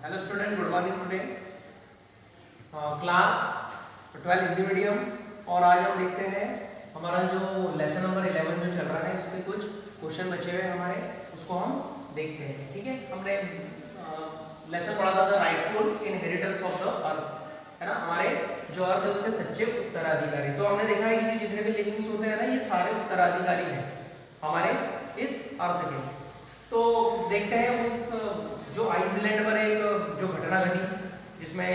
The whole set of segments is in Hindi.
Hello student, good morning today class 12 Hindi medium. और आज हम देखते हैं हमारा जो लेसन नंबर 11 जो चल रहा है उसके कुछ क्वेश्चन बचे हुए हैं हमारे, उसको हम देखते हैं। ठीक है, हमने लेसन पढ़ा था the rightful inheritance of the अर्थ, है ना। हमारे जो अर्थ है उसके सच्चे उत्तराधिकारी। तो हमने देखा है कि जितने भी लिविंग्स होते हैं ना, ये सारे उत्तराधिकारी हैं हमारे इस अर्थ के। तो देखते हैं उस जो आइसलैंड पर एक जो घटना घटी जिसमें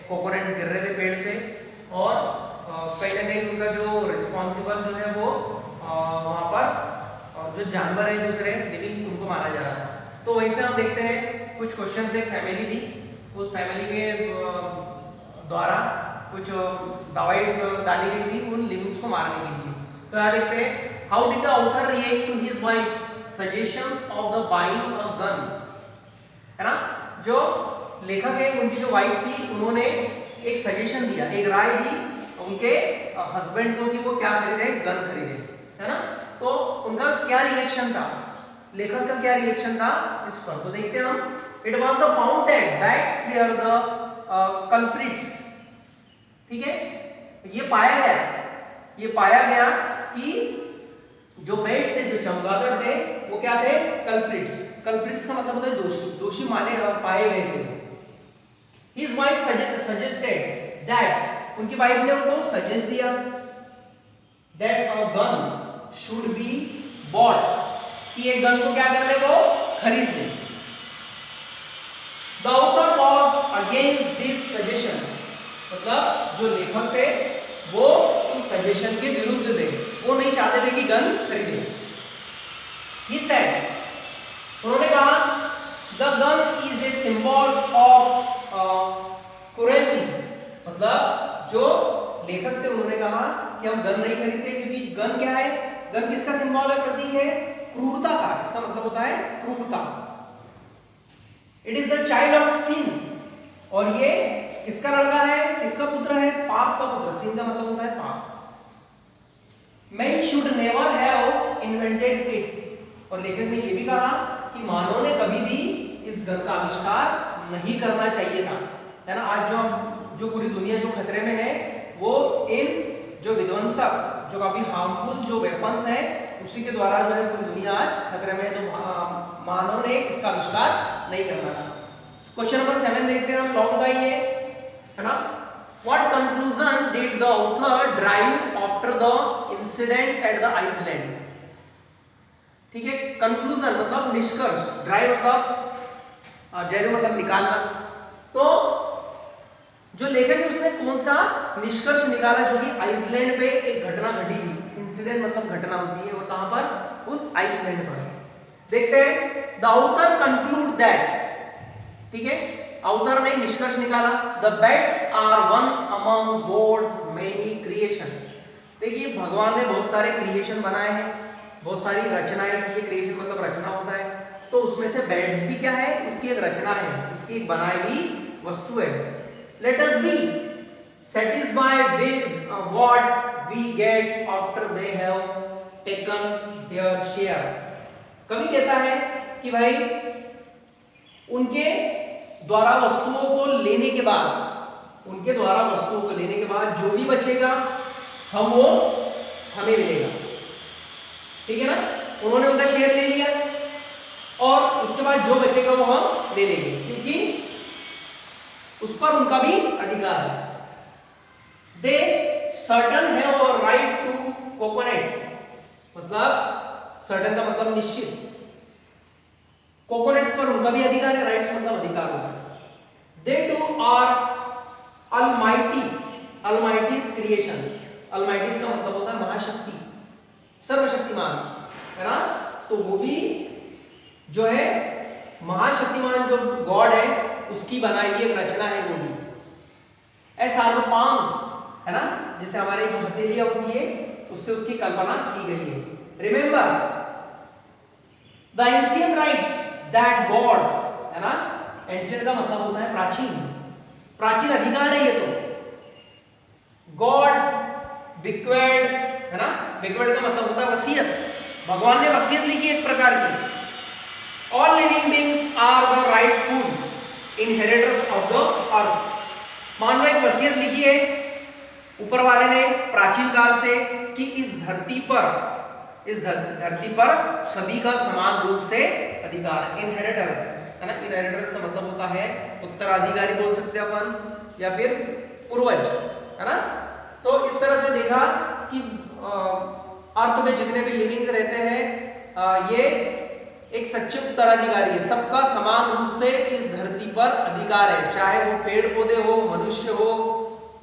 कोकोनट्स गिर रहे थे पेड़ से, और कहीं ना कहीं उनका जो रिस्पॉन्सिबल जो है वो वहाँ पर जो जानवर है दूसरे लिविंग्स उनको मारा जा रहा था। तो वहीं से हम देखते हैं कुछ क्वेश्चन। एक फैमिली थी, उस फैमिली के द्वारा कुछ दवाई डाली गई थी उन लिविंग्स को मारने के लिए। तो यहाँ देखते हैं how did the author react to his wife's suggestions of the buying a gun, है ना। जो लेखक है उनकी जो वाइफ थी उन्होंने एक सजेशन दिया, एक राय दी उनके हस्बैंड को कि वो क्या खरीदे, गन खरीदे, है ना। तो उनका क्या रिएक्शन था, लेखक का क्या रिएक्शन था इस पर, तो देखते हैं हम। It was the found that bats were the culprits. ठीक है, ये पाया गया कि जो बैट्स थे, जो चमगादड़ थे, वो क्या थे, कल्प्रिट्स। कल्प्रिट्स का मतलब होता है दोषी, दोषी माने पाए गए थे। His wife suggested that, उनकी वाइफ ने उनको सजेस्ट दिया that a gun should be bought, कि एक गन को क्या कर ले, वो खरीद ले। The author was against this suggestion, मतलब जो लेखक थे वो इस सजेशन के विरुद्ध थे, वो नहीं चाहते थे कि गन खरीदे। He said, उन्होंने कहा the gun is a symbol of cruelty, मतलब जो लेखक थे उन्होंने कहा कि हम गन नहीं खरीदते क्योंकि गन क्या है, गन किसका सिंबल है, प्रतीक है क्रूरता का। इसका मतलब होता है क्रूरता। It is the child of sin, और ये किसका लड़का है, किसका पुत्र है, पाप का पुत्र। सिन का मतलब होता है पाप। Man should never have invented it, और लेखक ने ये भी कहा कि मानव ने कभी भी इस गन का आविष्कार नहीं करना चाहिए था, है ना। आज जो पूरी दुनिया जो खतरे में है वो इन जो विध्वंसक, जो काफी हार्मफुल जो वेपन्स हैं, उसी के द्वारा जो है पूरी दुनिया आज खतरे में है। तो मानव ने इसका आविष्कार नहीं करना था। क्वेश्चन नंबर 7 देखते हैं हम, लॉन्ग का ये, है ना। What conclusion did the author drive after the incident at the island. ठीक है, कंक्लूजन मतलब निष्कर्ष, ड्राइव मतलब जैसे मतलब निकालना। तो जो लेखक है उसने कौन सा निष्कर्ष निकाला, जो कि आइसलैंड पे एक घटना घटी थी। इंसिडेंट मतलब घटना होती है, और कहां पर, उस आइसलैंड पर। देखते हैं, द ऑथर कंक्लूड दैट, ठीक है, ऑथर ने निष्कर्ष निकाला, the bats are one among god's many creation. देखिए, भगवान ने बहुत सारे क्रिएशन बनाए हैं, बहुत सारी रचनाएं की है। क्रिएशन मतलब रचना होता है, तो उसमें से बैट्स भी क्या है, उसकी एक रचना है, उसकी एक बनाई हुई वस्तु है। Let us be satisfied with what we get after they have taken their share। कवि कहता है कि भाई उनके द्वारा वस्तुओं को लेने के बाद, उनके द्वारा वस्तुओं को लेने के बाद जो भी बचेगा हम वो हमें मिलेगा। ठीक है ना, उन्होंने उनका शेयर ले लिया और उसके बाद जो बचेगा वो हम ले लेंगे, क्योंकि उस पर उनका भी अधिकार है। दे सर्टन है और राइट टू कोकोनट्स, मतलब सर्टन का मतलब निश्चित, कोकोनट्स पर उनका भी अधिकार है, राइट्स मतलब अधिकार होगा। दे टू आर अलमाइटी, अलमाइटीज क्रिएशन, अलमाइटीज का मतलब होता है महाशक्ति, सर्वशक्तिमान, है ना। तो वो भी जो है महाशक्तिमान जो गॉड है उसकी बनाई हुई एक रचना है वो भी। ऐसा आर पाम्स, है ना, जैसे हमारे जो हथेलियां होती है उससे उसकी कल्पना की गई है। Remember the ancient rites that gods, है ना, एंशिएंट का मतलब होता है प्राचीन, प्राचीन अधिकार है ये। तो गॉड बिक्वेड, है ना, बिक्वेड का मतलब होता है वसीयत, भगवान ने वसीयत लिखी एक प्रकार की। All living beings are the rightful inheritors of the earth. मान लो एक वसीयत लिखी है ऊपर वाले ने प्राचीन काल से कि इस धरती पर सभी का समान रूप से अधिकार, इनहेरिटर्स है ना। इनहेरिटर्स का मतलब होता है उत्तराधिकारी बोल सकते हैं अपन या फिर पूर्वज, है ना। तो इस तरह से देखा कि अर्थ में जितने भी लिविंग्स रहते हैं ये एक सच्चे उत्तराधिकारी है, सबका समान रूप से इस धरती पर अधिकार है, चाहे वो पेड़ पौधे हो, मनुष्य हो,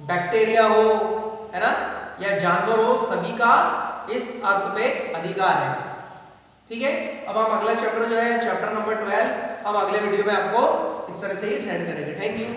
बैक्टीरिया हो, है ना, या जानवर हो, सभी का इस अर्थ पे अधिकार है। ठीक है, अब हम अगला चैप्टर जो है चैप्टर नंबर 12 हम अगले वीडियो में आपको इस तरह से ही सेंड करेंगे। Thank you.